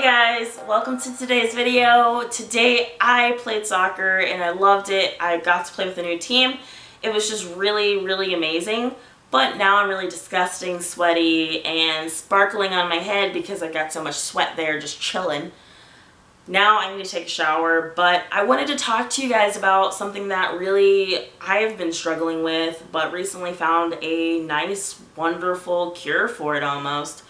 Guys, welcome to today's video. Today I played soccer and I loved it. I got to play with a new team. It was just really amazing. But now I'm really disgusting, sweaty, and sparkling on my head because I got so much sweat there just chilling. Now I need to take a shower, but I wanted to talk to you guys about something that really I've been struggling with, but recently found a nice, wonderful cure for it almost.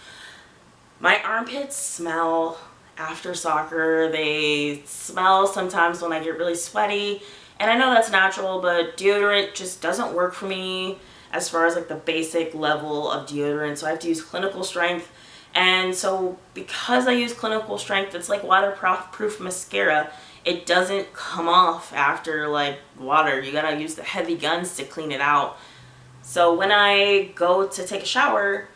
My armpits smell after soccer. They smell sometimes when I get really sweaty, and I know that's natural, but deodorant just doesn't work for me as far as like the basic level of deodorant, so I have to use clinical strength. And so because I use clinical strength, it's like waterproof mascara. It doesn't come off after like water. You gotta use the heavy guns to clean it out. So when I go to take a shower,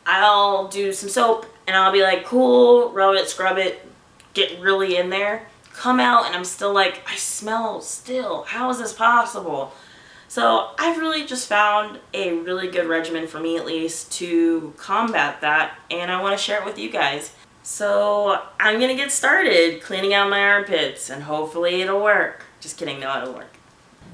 I'll do some soap and I'll be like, cool, rub it, scrub it, get really in there, come out, and I'm still like, I smell still. How is this possible? So I've really just found a really good regimen for me, at least, to combat that, and I want to share it with you guys. So I'm going to get started cleaning out my armpits, and hopefully it'll work. Just kidding, no, it'll work.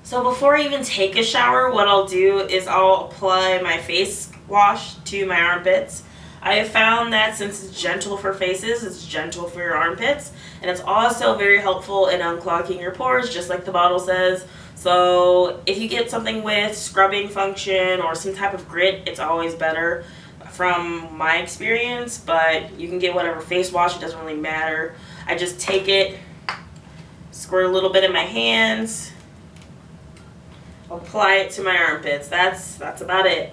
So before I even take a shower, what I'll do is I'll apply my face wash to my armpits. I have found that since it's gentle for faces, it's gentle for your armpits, and it's also very helpful in unclogging your pores, just like the bottle says. So if you get something with scrubbing function or some type of grit, it's always better from my experience, but you can get whatever face wash, it doesn't really matter. I just take it, squirt a little bit in my hands, apply it to my armpits. That's about it.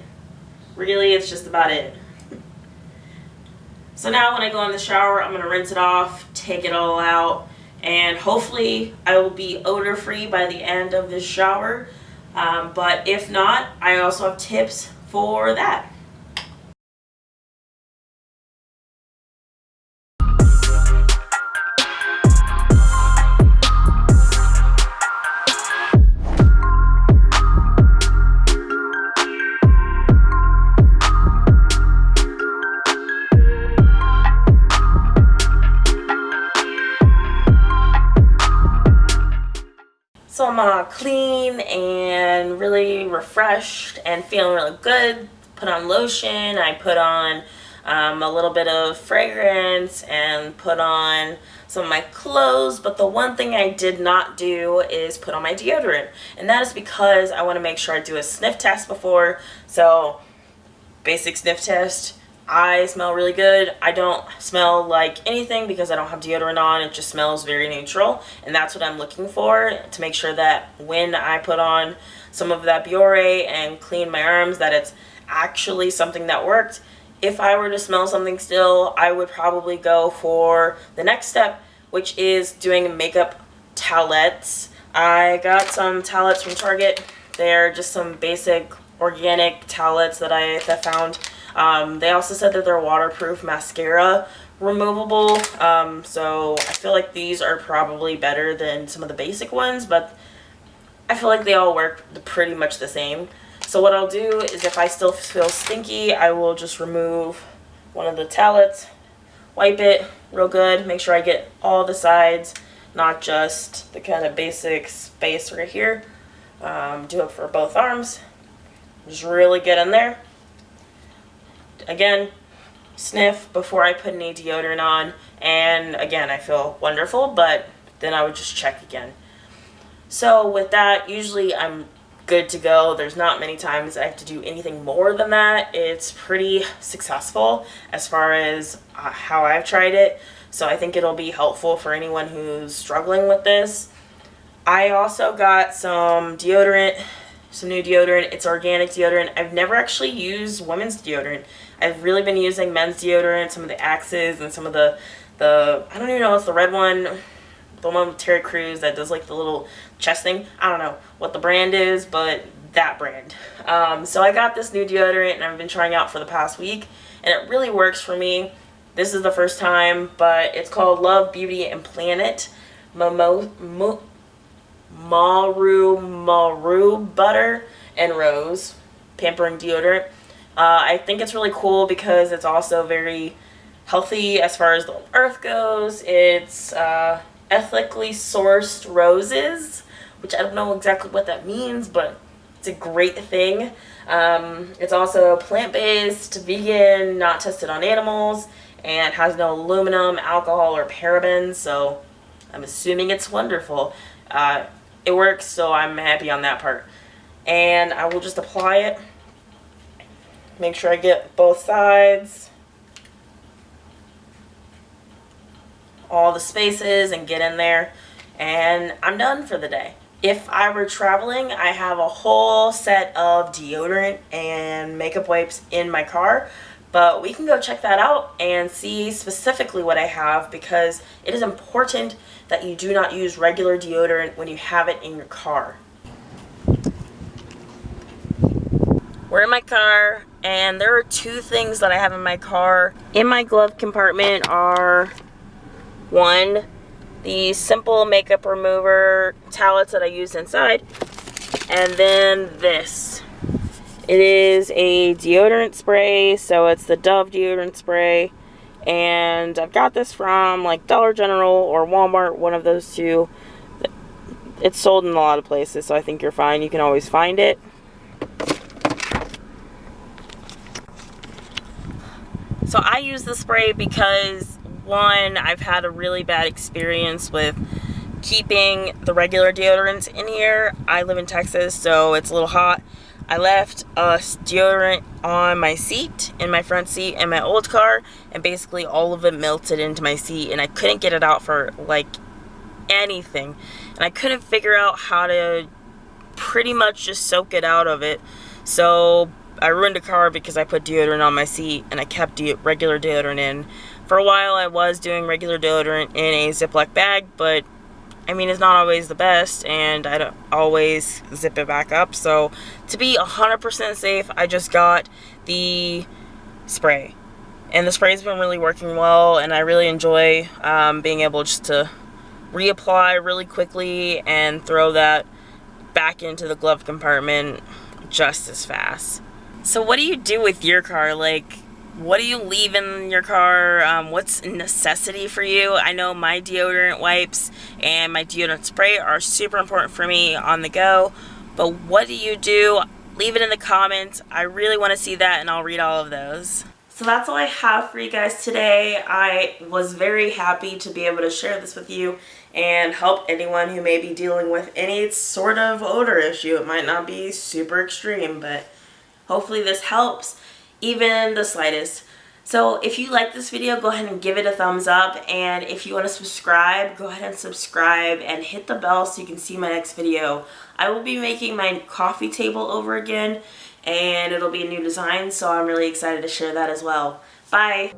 Really, it's just about it. So now when I go in the shower, I'm going to rinse it off, take it all out, and hopefully I will be odor free by the end of this shower. But if not, I also have tips for that. So I'm clean and really refreshed and feeling really good. Put on lotion, I put on a little bit of fragrance and put on some of my clothes, but the one thing I did not do is put on my deodorant, and that is because I want to make sure I do a sniff test before. So basic sniff test. I smell really good. I don't smell like anything because I don't have deodorant on. It just smells very neutral, and that's what I'm looking for, to make sure that when I put on some of that Biore and clean my arms, that it's actually something that worked. If I were to smell something still, I would probably go for the next step, which is doing makeup towelettes. I got some towelettes from Target. They're just some basic organic towelettes that I found. They also said that they're waterproof mascara removable, so I feel like these are probably better than some of the basic ones, but I feel like they all work pretty much the same. So what I'll do is, if I still feel stinky, I will just remove one of the towelettes, wipe it real good, make sure I get all the sides, not just the kind of basic space right here. Do it for both arms. Just really get in there. Again, sniff before I put any deodorant on, and again, I feel wonderful, but then I would just check again. So with that, usually I'm good to go. There's not many times I have to do anything more than that. It's pretty successful as far as how I've tried it, so I think it'll be helpful for anyone who's struggling with this. I also got some deodorant, some new deodorant. It's organic deodorant. I've never actually used women's deodorant. I've really been using men's deodorant, some of the Axes and some of the I don't even know what's the red one, the one with Terry Crews that does like the little chest thing. I don't know what the brand is, but that brand. So I got this new deodorant and I've been trying out for the past week, and it really works for me. This is the first time, but it's called Love, Beauty, and Planet Maru Butter and Rose Pampering Deodorant. I think it's really cool because it's also very healthy as far as the earth goes. It's ethically sourced roses, which I don't know exactly what that means, but it's a great thing. It's also plant-based, vegan, not tested on animals, and has no aluminum, alcohol, or parabens, so I'm assuming it's wonderful. It works, so I'm happy on that part. And I will just apply it. Make sure I get both sides, all the spaces, and get in there. And I'm done for the day. If I were traveling, I have a whole set of deodorant and makeup wipes in my car. But we can go check that out and see specifically what I have, because it is important that you do not use regular deodorant when you have it in your car. We're in my car, and there are two things that I have in my car. In my glove compartment are, one, the simple makeup remover towelettes that I use inside, and then this. It is a deodorant spray, so it's the Dove deodorant spray, and I've got this from like Dollar General or Walmart, one of those two. It's sold in a lot of places, so I think you're fine. You can always find it. So I use the spray because, one, I've had a really bad experience with keeping the regular deodorants in here. I live in Texas, so it's a little hot. I left a deodorant on my seat, in my front seat in my old car, and basically all of it melted into my seat, and I couldn't get it out for like anything. And I couldn't figure out how to pretty much just soak it out of it. So I ruined a car because I put deodorant on my seat and I kept regular deodorant in. For a while I was doing regular deodorant in a Ziploc bag, but I mean, it's not always the best, and I don't always zip it back up. So to be 100% safe, I just got the spray. And the spray's been really working well, and I really enjoy being able just to reapply really quickly and throw that back into the glove compartment just as fast. So what do you do with your car? Like, what do you leave in your car? What's a necessity for you? I know my deodorant wipes and my deodorant spray are super important for me on the go. But what do you do? Leave it in the comments. I really want to see that, and I'll read all of those. So that's all I have for you guys today. I was very happy to be able to share this with you and help anyone who may be dealing with any sort of odor issue. It might not be super extreme, but hopefully this helps, even the slightest. So if you like this video, go ahead and give it a thumbs up, and if you want to subscribe, go ahead and subscribe and hit the bell so you can see my next video. I will be making my coffee table over again, and it'll be a new design, so I'm really excited to share that as well. Bye!